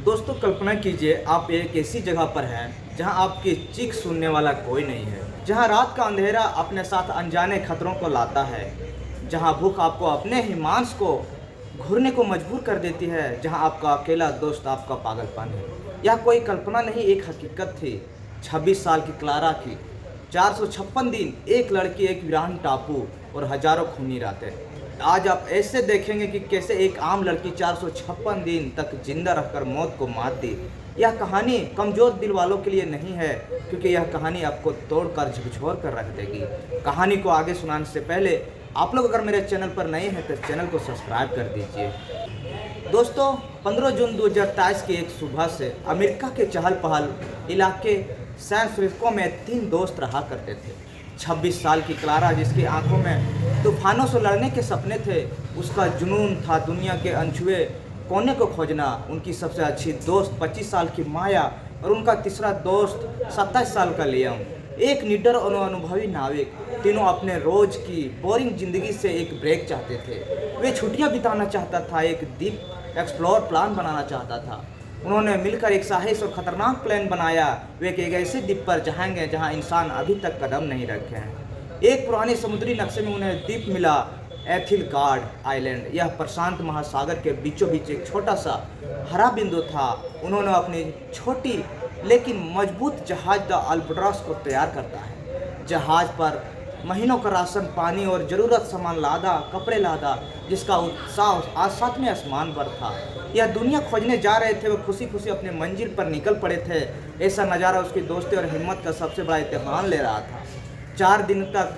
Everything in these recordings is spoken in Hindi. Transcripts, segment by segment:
दोस्तों कल्पना कीजिए आप एक ऐसी जगह पर हैं जहां आपकी चीख सुनने वाला कोई नहीं है, जहां रात का अंधेरा अपने साथ अनजाने खतरों को लाता है, जहां भूख आपको अपने ही मांस को घूरने को मजबूर कर देती है, जहां आपका अकेला दोस्त आपका पागलपन है। यह कोई कल्पना नहीं, एक हकीकत थी। 26 साल की क्लारा की 456 दिन, एक लड़की, एक वीरान टापू और हजारों खूनी रातें। आज आप ऐसे देखेंगे कि कैसे एक आम लड़की 456 दिन तक जिंदा रहकर मौत को मात दी। यह कहानी कमज़ोर दिल वालों के लिए नहीं है, क्योंकि यह कहानी आपको तोड़कर झकझोर कर रख देगी। कहानी को आगे सुनाने से पहले आप लोग अगर मेरे चैनल पर नए हैं तो चैनल को सब्सक्राइब कर दीजिए। दोस्तों 15 जून 2023 की एक सुबह से अमेरिका के चहल पहल इलाके सैन फ्रांसिस्को में 3 दोस्त रहा करते थे। 26 साल की क्लारा, जिसकी आंखों में तूफानों से लड़ने के सपने थे, उसका जुनून था दुनिया के अनछुए कोने को खोजना। उनकी सबसे अच्छी दोस्त 25 साल की माया और उनका तीसरा दोस्त 27 साल का लियम, एक निडर और अनुभवी नाविक। तीनों अपने रोज की बोरिंग जिंदगी से एक ब्रेक चाहते थे। वे छुट्टियां बिताना चाहता था, एक डीप एक्सप्लोर प्लान बनाना चाहता था। उन्होंने मिलकर एक साहस और खतरनाक प्लान बनाया। वे एक ऐसे द्वीप पर जाएंगे जहां इंसान अभी तक कदम नहीं रखे हैं। एक पुराने समुद्री नक्शे में उन्हें द्वीप मिला, एथिलगार्ड आइलैंड। यह प्रशांत महासागर के बीचों बीच एक छोटा सा हरा बिंदु था। उन्होंने अपनी छोटी लेकिन मजबूत जहाज द अल्बाट्रॉस को तैयार करता है। जहाज पर महीनों का राशन पानी और ज़रूरत सामान लादा, कपड़े लादा, जिसका उत्साह आज 7वें आसमान पर था। यह दुनिया खोजने जा रहे थे। वो खुशी खुशी अपने मंजिल पर निकल पड़े थे। ऐसा नज़ारा उसकी दोस्ती और हिम्मत का सबसे बड़ा इम्तिहान ले रहा था। 4 दिन तक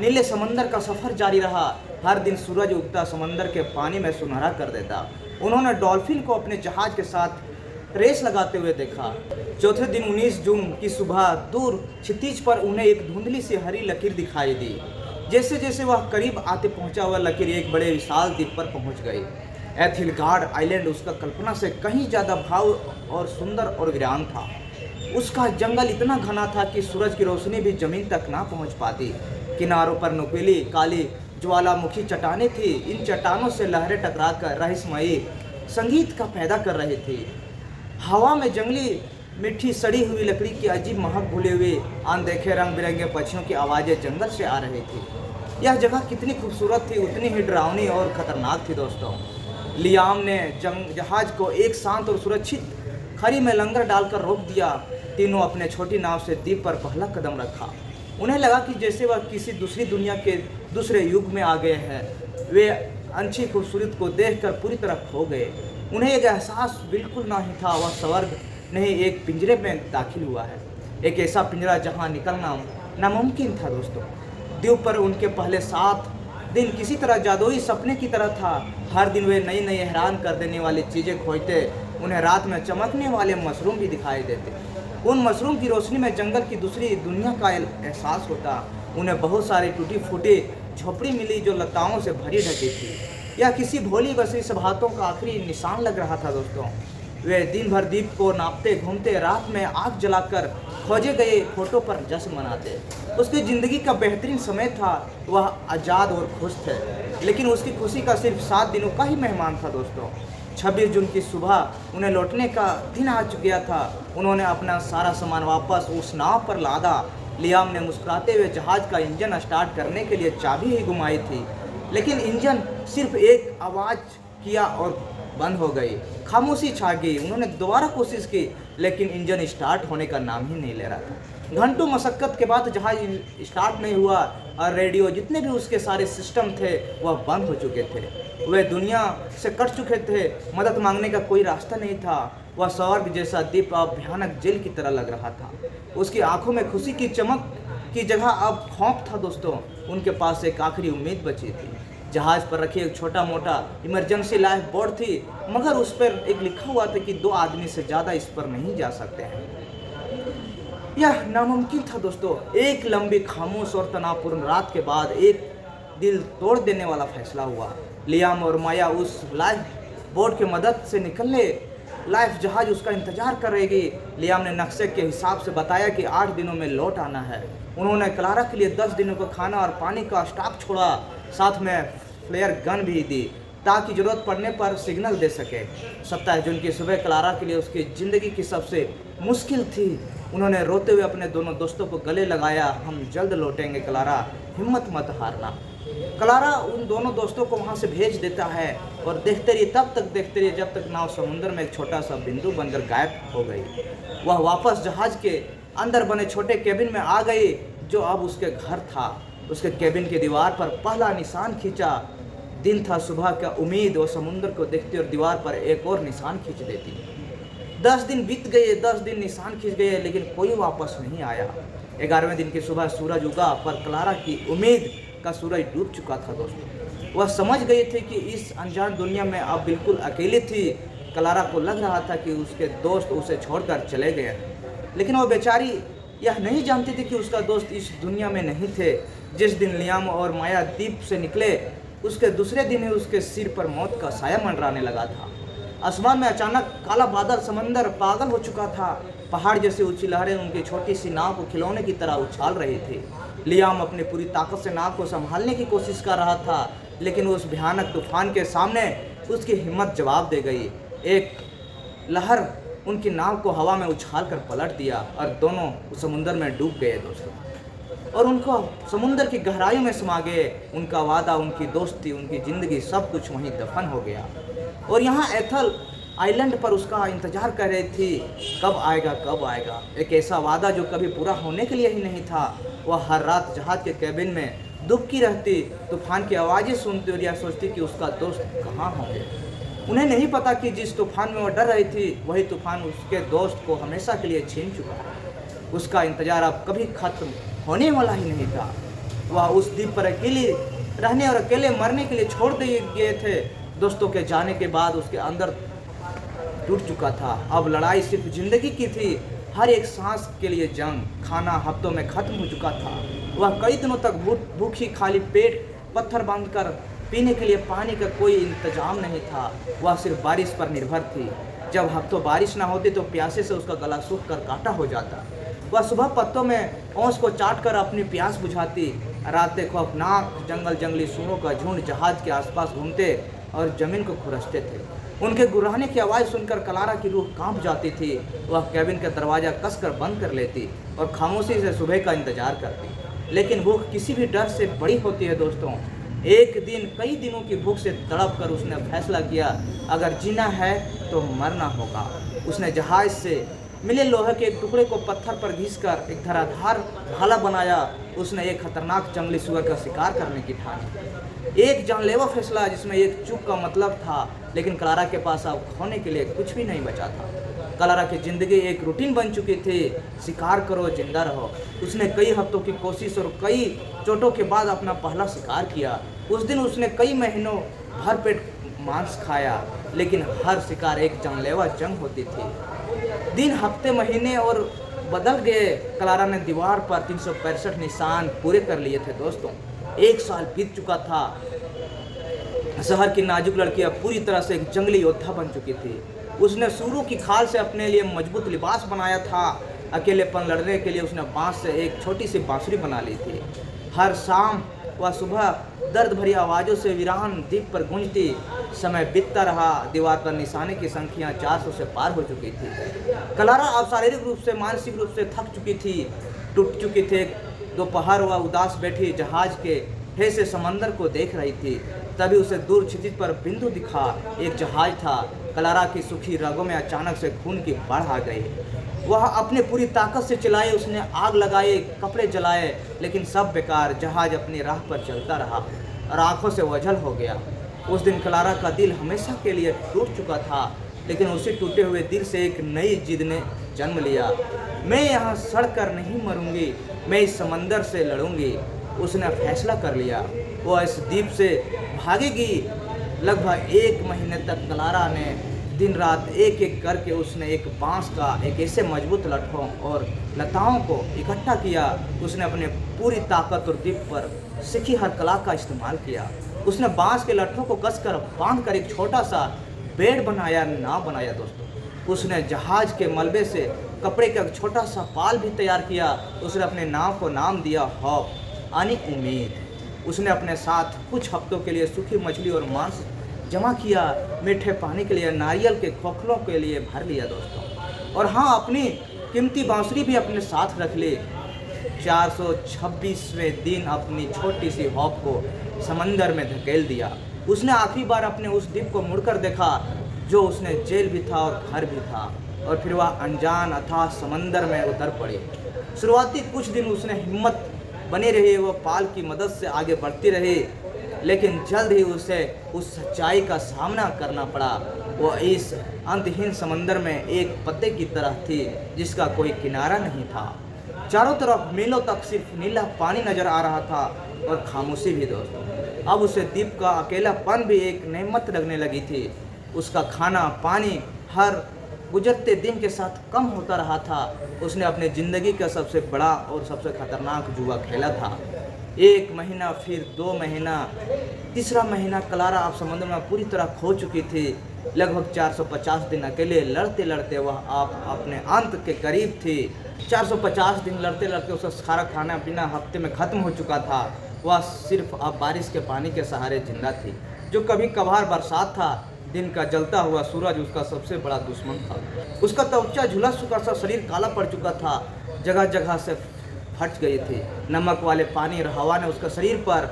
नीले समंदर का सफ़र जारी रहा। हर दिन सूरज उगता समंदर के पानी में सुनहरा कर देता। उन्होंने डॉल्फिन को अपने जहाज के साथ रेस लगाते हुए देखा। चौथे दिन 19 जून की सुबह दूर क्षितिज पर उन्हें एक धुंधली सी हरी लकीर दिखाई दी। जैसे जैसे वह करीब आते पहुंचा, वह लकीर एक बड़े विशाल द्वीप पर पहुंच गई। एथिलगार्ड आइलैंड उसका कल्पना से कहीं ज़्यादा भाव और सुंदर और वीरान था। उसका जंगल इतना घना था कि सूरज की रोशनी भी जमीन तक ना पहुँच पाती। किनारों पर नुकीली काली ज्वालामुखी चट्टानें थी। इन चट्टानों से लहरें टकराकर रहस्यमयी संगीत का पैदा कर रही थी। हवा में जंगली मिट्टी सड़ी हुई लकड़ी की अजीब महक घुले हुए अनदेखे रंग बिरंगे पक्षियों की आवाज़ें जंगल से आ रही थी। यह जगह कितनी खूबसूरत थी, उतनी ही डरावनी और ख़तरनाक थी। दोस्तों लियाम ने जहाज को एक शांत और सुरक्षित खड़ी में लंगर डालकर रोक दिया। तीनों अपने छोटी नाव से द्वीप पर पहला कदम रखा। उन्हें लगा कि जैसे वह किसी दूसरी दुनिया के दूसरे युग में आ गए हैं। वे अच्छी खूबसूरत को देखकर पूरी तरह खो गए। उन्हें एक एहसास बिल्कुल नहीं था, वह स्वर्ग नहीं एक पिंजरे में दाखिल हुआ है। एक ऐसा पिंजरा जहां निकलना नामुमकिन था। दोस्तों द्वीप पर उनके पहले 7 दिन किसी तरह जादुई सपने की तरह था। हर दिन वे नई नई हैरान कर देने वाली चीज़ें खोजते। उन्हें रात में चमकने वाले मशरूम भी दिखाई देते। उन मशरूम की रोशनी में जंगल की दूसरी दुनिया का एहसास होता। उन्हें बहुत सारी टूटी फूटी झोपड़ी मिली जो लताओं से भरी ढकी थी। यह किसी भोली बसी सभातों का आखिरी निशान लग रहा था। दोस्तों वे दिन भर द्वीप को नापते घूमते, रात में आग जलाकर खोजे गए फोटो पर जश्न मनाते। उसकी ज़िंदगी का बेहतरीन समय था। वह आज़ाद और खुश थे, लेकिन उसकी खुशी का सिर्फ 7 दिनों का ही मेहमान था। दोस्तों 26 जून की सुबह उन्हें लौटने का दिन आ गया था। उन्होंने अपना सारा सामान वापस उस नाव पर लादा। लियाम ने मुस्कुराते हुए जहाज़ का इंजन स्टार्ट करने के लिए चाबी ही घुमाई थी, लेकिन इंजन सिर्फ एक आवाज़ किया और बंद हो गई। खामोशी छा गई। उन्होंने दोबारा कोशिश की, लेकिन इंजन स्टार्ट होने का नाम ही नहीं ले रहा था। घंटों मशक्क़त के बाद जहाज स्टार्ट नहीं हुआ और रेडियो जितने भी उसके सारे सिस्टम थे वह बंद हो चुके थे। वे दुनिया से कट चुके थे। मदद मांगने का कोई रास्ता नहीं था। वह स्वर्ग जैसा द्वीप अब भयानक जेल की तरह लग रहा था। उसकी आंखों में खुशी की चमक की जगह अब खौफ था। दोस्तों उनके पास एक आखिरी उम्मीद बची थी। जहाज पर रखी एक छोटा मोटा इमरजेंसी लाइफ बोर्ड थी, मगर उस पर एक लिखा हुआ था कि 2 आदमी से ज़्यादा इस पर नहीं जा सकते हैं। यह नामुमकिन था। दोस्तों एक लंबी खामोश और तनावपूर्ण रात के बाद एक दिल तोड़ देने वाला फैसला हुआ। लियाम और माया उस लाइफ बोर्ड की मदद से निकलने लाइफ जहाज उसका इंतजार करेगी। लियाम ने नक्शे के हिसाब से बताया कि 8 दिनों में लौट आना है। उन्होंने क्लारा के लिए 10 दिनों का खाना और पानी का स्टॉक छोड़ा, साथ में फ्लेयर गन भी दी। ताकि ज़रूरत पड़ने पर सिग्नल दे सके। 27 जून की सुबह क्लारा के लिए उसकी ज़िंदगी की सबसे मुश्किल थी। उन्होंने रोते हुए अपने दोनों दोस्तों को गले लगाया, हम जल्द लौटेंगे क्लारा, हिम्मत मत हारना। क्लारा उन दोनों दोस्तों को वहाँ से भेज देता है और देखते रहिए, तब तक देखते रहिए जब तक नाव समुद्र में एक छोटा सा बिंदु बनकर गायब हो गई। वह वापस जहाज के अंदर बने छोटे केबिन में आ गई जो अब उसके घर था। उसके केबिन की दीवार पर पहला निशान खींचा। दिन था सुबह का, उम्मीद वो समुद्र को देखती और दीवार पर एक और निशान खींच देती। 10 दिन बीत गए, 10 दिन निशान खींच गए, लेकिन कोई वापस नहीं आया। 11वें दिन की सुबह सूरज उगा, पर क्लारा की उम्मीद का सूरज डूब चुका था दोस्तों। वह समझ गई थी कि इस अनजान दुनिया में अब बिल्कुल अकेली थी। क्लारा को लग रहा था कि उसके दोस्त उसे छोड़कर चले गए, लेकिन वो बेचारी यह नहीं जानती थी कि उसका दोस्त इस दुनिया में नहीं थे। जिस दिन लियाम और माया द्वीप से निकले, उसके दूसरे दिन ही उसके सिर पर मौत का साया मंडराने लगा था। आसमान में अचानक काला बादल, समंदर पागल हो चुका था। पहाड़ जैसी ऊंची लहरें उनकी छोटी सी नाव को खिलौने की तरह उछाल रही थी। लियाम अपनी पूरी ताकत से नाव को संभालने की कोशिश कर रहा था, लेकिन उस भयानक तूफान के सामने उसकी हिम्मत जवाब दे गई। एक लहर उनकी नाव को हवा में उछाल कर पलट दिया और दोनों उस समुद्र में डूब गए दोस्तों, और उनको समुद्र की गहराइयों में समा गए। उनका वादा, उनकी दोस्ती, उनकी ज़िंदगी, सब कुछ वहीं दफन हो गया। और यहाँ एथल आइलैंड पर उसका इंतजार कर रही थी, कब आएगा कब आएगा। एक ऐसा वादा जो कभी पूरा होने के लिए ही नहीं था। वह हर रात जहाज के कैबिन में दुबकी रहती, तूफान की आवाज़ें सुनती और यह सोचती कि उसका दोस्त कहाँ होंगे। उन्हें नहीं पता कि जिस तूफान में वह डर रही थी, वही तूफान उसके दोस्त को हमेशा के लिए छीन चुका है। उसका इंतजार अब कभी खत्म होने वाला ही नहीं था। वह उस द्वीप पर अकेले रहने और अकेले मरने के लिए छोड़ दिए गए थे। दोस्तों के जाने के बाद उसके अंदर टूट चुका था। अब लड़ाई सिर्फ जिंदगी की थी, हर एक सांस के लिए जंग। खाना हफ्तों में खत्म हो चुका था। वह कई दिनों तक भूखी, खाली पेट, पत्थर बांधकर पीने के लिए पानी का कोई इंतजाम नहीं था। वह सिर्फ बारिश पर निर्भर थी। जब हफ्तों बारिश ना होती तो प्यासे से उसका गला सूख कर काटा हो जाता। वह सुबह पत्तों में ओस को चाट कर अपनी प्यास बुझाती। रातें खौफनाक जंगल, जंगली सूरों का झुंड जहाज के आसपास घूमते और जमीन को खुरसते थे। उनके गुर्राने की आवाज़ सुनकर क्लारा की रूह कांप जाती थी। वह कैबिन का दरवाज़ा कसकर बंद कर लेती और खामोशी से सुबह का इंतजार करती। लेकिन भूख किसी भी डर से बड़ी होती है दोस्तों। एक दिन कई दिनों की भूख से तड़प कर उसने फैसला किया, अगर जीना है तो मरना होगा। उसने जहाज से मिले लोहे के एक टुकड़े को पत्थर पर घिसकर एक धराधार भाला बनाया। उसने एक खतरनाक जंगली सुअर का शिकार करने की ठानी। एक जानलेवा फैसला जिसमें एक चूक का मतलब था, लेकिन क्लारा के पास अब खोने के लिए कुछ भी नहीं बचा था। क्लारा की ज़िंदगी एक रूटीन बन चुकी थी, शिकार करो, जिंदा रहो। उसने कई हफ्तों की कोशिश और कई चोटों के बाद अपना पहला शिकार किया। उस दिन उसने कई महीनों भरपेट मांस खाया, लेकिन हर शिकार एक जानलेवा जंग होती थी। दिन, हफ्ते, महीने और बदल गए। क्लारा ने दीवार पर 365 निशान पूरे कर लिए थे दोस्तों। 1 साल बीत चुका था। शहर की नाजुक लड़की अब पूरी तरह से एक जंगली योद्धा बन चुकी थी। उसने सूरों की खाल से अपने लिए मजबूत लिबास बनाया था। अकेलेपन लड़ने के लिए उसने बांस से एक छोटी सी बांसुरी बना ली थी। हर शाम वह सुबह दर्द भरी आवाज़ों से वीरान द्वीप पर गूंजती। समय बीतता रहा। दीवार पर निशाने की संख्या 400 से पार हो चुकी थी। क्लारा अब शारीरिक रूप से, मानसिक रूप से थक चुकी थी, टूट चुकी थी। दोपहर वह उदास बैठी जहाज के हे से समंदर को देख रही थी। तभी उसे दूर क्षितिज पर बिंदु दिखा। एक जहाज था। क्लारा की सूखी रगों में अचानक से खून की बाढ़ आ गई। वह अपने पूरी ताकत से चिल्लाई, उसने आग लगाए, कपड़े जलाए, लेकिन सब बेकार। जहाज अपनी राह पर चलता रहा और आंखों से ओझल हो गया। उस दिन क्लारा का दिल हमेशा के लिए टूट चुका था, लेकिन उसी टूटे हुए दिल से एक नई जिद ने जन्म लिया। मैं यहाँ सड़ कर नहीं मरूंगी, मैं इस समंदर से लड़ूंगी। उसने फैसला कर लिया। वो इस द्वीप से भागेगी। लगभग 1 महीने तक क्लारा ने दिन रात एक एक करके उसने एक बांस का एक ऐसे मजबूत लट्ठों और लताओं को इकट्ठा किया। उसने अपने पूरी ताकत और द्वीप पर सीखी हर कला का इस्तेमाल किया। उसने बांस के लट्ठों को कसकर बांधकर एक छोटा सा बेड बनाया, नाव बनाया दोस्तों। उसने जहाज के मलबे से कपड़े का एक छोटा सा पाल भी तैयार किया। उसने अपने नाव को नाम दिया हॉप यानी उम्मीद। उसने अपने साथ कुछ हफ्तों के लिए सूखी मछली और मांस जमा किया, मीठे पानी के लिए, नारियल के खोखलों के लिए भर लिया दोस्तों। और हाँ, अपनी कीमती बांसुरी भी अपने साथ रख ली। 426वें दिन अपनी छोटी सी हॉप को समंदर में धकेल दिया। उसने आखिरी बार अपने उस द्वीप को मुड़कर देखा जो उसने जेल भी था और घर भी था, और फिर वह अनजान अथाह समंदर में उतर पड़ी। शुरुआती कुछ दिन उसने हिम्मत बनी रही, वो पाल की मदद से आगे बढ़ती रही, लेकिन जल्द ही उसे उस सच्चाई का सामना करना पड़ा। वो इस अंतहीन समंदर में एक पत्ते की तरह थी जिसका कोई किनारा नहीं था। चारों तरफ मीलों तक सिर्फ नीला पानी नजर आ रहा था और खामोशी भी दोस्तों। अब उसे द्वीप का अकेलापन भी एक नेमत लगने लगी थी। उसका खाना पानी हर गुजरते दिन के साथ कम होता रहा था। उसने अपनी ज़िंदगी का सबसे बड़ा और सबसे खतरनाक जुआ खेला था। 1 महीना, फिर 2 महीना, तीसरा महीना क्लारा अब समुद्र में पूरी तरह खो चुकी थी। लगभग 450 दिन अकेले लड़ते लड़ते वह आप अपने अंत के करीब थी। 450 दिन लड़ते लड़ते उसका सारा खाना पीना हफ्ते में ख़त्म हो चुका था। वह सिर्फ अब बारिश के पानी के सहारे जिंदा थी। जो कभी कभार बरसात था, दिन का जलता हुआ सूरज उसका सबसे बड़ा दुश्मन था। उसका त्वचा झुलस चुका था, शरीर काला पड़ चुका था, जगह जगह से फट गई थी। नमक वाले पानी और हवा ने उसका शरीर पर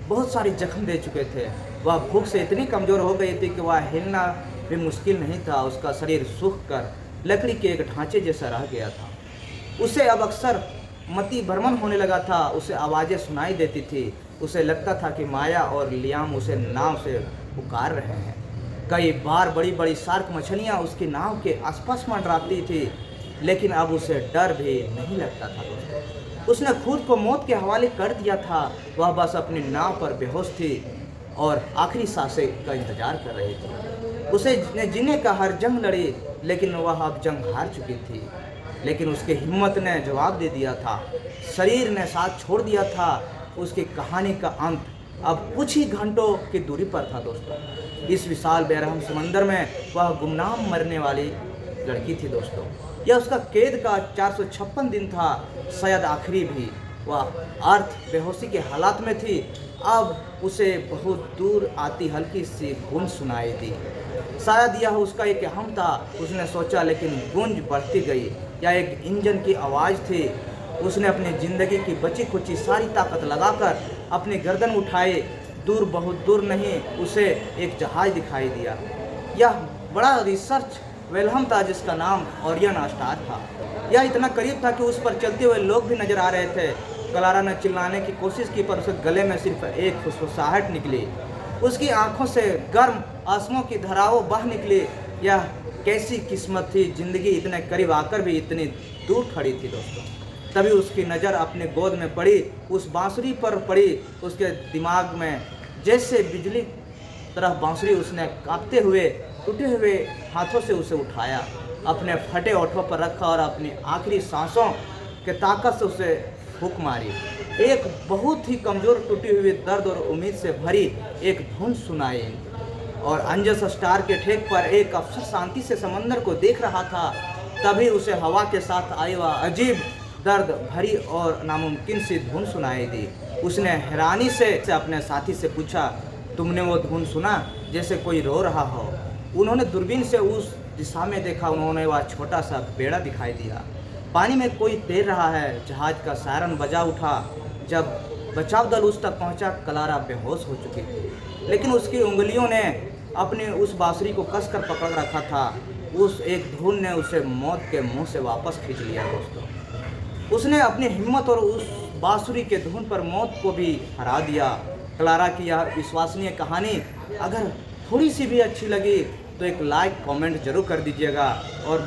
बहुत सारे जख्म दे चुके थे। वह भूख से इतनी कमज़ोर हो गई थी कि वह हिलना भी मुश्किल नहीं था। उसका शरीर सूख कर लकड़ी के एक ढांचे जैसा रह गया था। उसे अब अक्सर मति भ्रमण होने लगा था। उसे आवाज़ें सुनाई देती थी। उसे लगता था कि माया और लियाम उसे नाव से पुकार रहे हैं। कई बार बड़ी बड़ी शार्क मछलियाँ उसकी नाव के आसपास मंडराती थी, लेकिन अब उसे डर भी नहीं लगता था दोस्तों। उसने खुद को मौत के हवाले कर दिया था। वह बस अपनी नाव पर बेहोश थी और आखिरी सांसें का इंतजार कर रही थी। उसे जीने का हर जंग लड़ी, लेकिन वह अब जंग हार चुकी थी। लेकिन उसकी हिम्मत ने जवाब दे दिया था। शरीर ने साथ छोड़ दिया था। उसकी कहानी का अंत अब कुछ ही घंटों की दूरी पर था दोस्तों। इस विशाल बेरहम समंदर में वह गुमनाम मरने वाली लड़की थी दोस्तों। यह उसका कैद का 456 दिन था, शायद आखिरी भी। वह अर्थ बेहोशी के हालात में थी। अब उसे बहुत दूर आती हल्की सी गूंज सुनाई दी। शायद यह उसका एक हम था, उसने सोचा, लेकिन गूंज बढ़ती गई। यह एक इंजन की आवाज़ थी। उसने अपनी ज़िंदगी की बची खुची सारी ताकत लगाकर अपनी गर्दन उठाई। दूर, बहुत दूर नहीं, उसे एक जहाज़ दिखाई दिया। यह बड़ा रिसर्च वेलहम था जिसका नाम ओरियन स्टार था। यह इतना करीब था कि उस पर चलते हुए लोग भी नजर आ रहे थे। क्लारा ने चिल्लाने की कोशिश की, पर उसे गले में सिर्फ एक फुसफुसाहट निकली। उसकी आंखों से गर्म आंसुओं की धाराएं बह निकली। यह कैसी किस्मत थी, जिंदगी इतने करीब आकर भी इतनी दूर खड़ी थी दोस्तों। तभी उसकी नज़र अपने गोद में पड़ी, उस बांसुरी पर पड़ी। उसके दिमाग में जैसे बिजली तरह बांसुरी। उसने कांपते हुए टूटे हुए हाथों से उसे उठाया, अपने फटे ओठों पर रखा और अपनी आखिरी सांसों के ताकत से उसे फूंक मारी। एक बहुत ही कमज़ोर, टूटी हुई, दर्द और उम्मीद से भरी एक धुन सुनाई। और अंजस स्टार के ठेक पर एक अफसर शांति से समंदर को देख रहा था। तभी उसे हवा के साथ आई वह अजीब, दर्द भरी और नामुमकिन सी धुन सुनाई दी। उसने हैरानी से अपने साथी से पूछा, तुमने वो धुन सुना जैसे कोई रो रहा हो? उन्होंने दूरबीन से उस दिशा में देखा। उन्होंने वह छोटा सा बेड़ा दिखाई दिया। पानी में कोई तैर रहा है। जहाज का सायरन बजा उठा। जब बचाव दल उस तक पहुंचा, क्लारा बेहोश हो चुकी थी, लेकिन उसकी उंगलियों ने अपनी उस बांसुरी को कसकर पकड़ रखा था। उस एक धुन ने उसे मौत के मुंह से वापस खींच लिया दोस्तों। उसने अपनी हिम्मत और उस बांसुरी के धुन पर मौत को भी हरा दिया। क्लारा की यह विश्वसनीय कहानी अगर थोड़ी सी भी अच्छी लगी तो एक लाइक कमेंट जरूर कर दीजिएगा और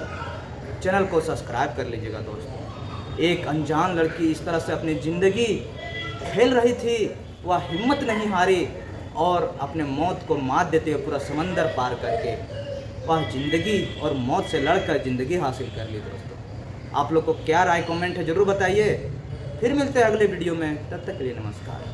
चैनल को सब्सक्राइब कर लीजिएगा दोस्तों। एक अनजान लड़की इस तरह से अपनी ज़िंदगी खेल रही थी। वह हिम्मत नहीं हारी और अपने मौत को मात देते हुए पूरा समंदर पार करके वह ज़िंदगी और मौत से लड़कर ज़िंदगी हासिल कर ली दोस्तों। आप लोग को क्या राय कमेंट है ज़रूर बताइए। फिर मिलते हैं अगले वीडियो में, तब तक के लिए नमस्कार।